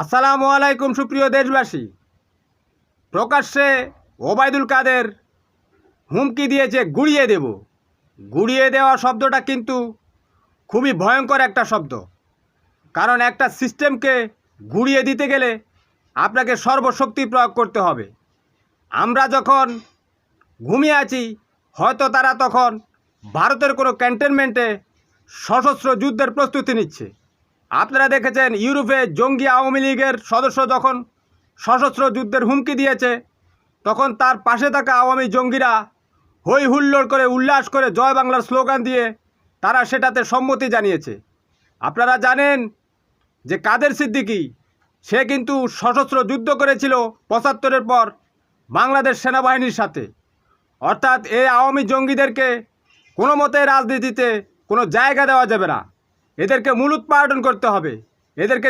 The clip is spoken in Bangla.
আসসালামু আলাইকুম সুপ্রিয় দেশবাসী। প্রকাশ্যে ওবায়দুল কাদের হুমকি দিয়েছে গুড়িয়ে দেব। গুড়িয়ে দেওয়া শব্দটা কিন্তু খুবই ভয়ঙ্কর একটা শব্দ, কারণ একটা সিস্টেমকে গুড়িয়ে দিতে গেলে আপনাকে সর্বশক্তি প্রয়োগ করতে হবে। আমরা যখন ঘুমিয়ে আছি, হয়তো তারা তখন ভারতের কোনো ক্যান্টনমেন্টে সশস্ত্র যুদ্ধের প্রস্তুতি নিচ্ছে। আপনারা দেখেছেন ইউরোপে জঙ্গি আওয়ামী লীগের সদস্য যখন সশস্ত্র যুদ্ধের হুমকি দিয়েছে, তখন তার পাশে থাকা আওয়ামী জঙ্গিরা হই হুল্লোড় করে উল্লাস করে জয় বাংলার স্লোগান দিয়ে তারা সেটাতে সম্মতি জানিয়েছে। আপনারা জানেন যে কাদের সিদ্দিকী, সে কিন্তু সশস্ত্র যুদ্ধ করেছিল ৭৫-এর পর বাংলাদেশ সেনাবাহিনীর সাথে। অর্থাৎ এই আওয়ামী জঙ্গিদেরকে কোনো মতে রাজনীতিতে কোনো জায়গা দেওয়া যাবে না। এদেরকে মূলোৎপাটন করতে হবে, এদেরকে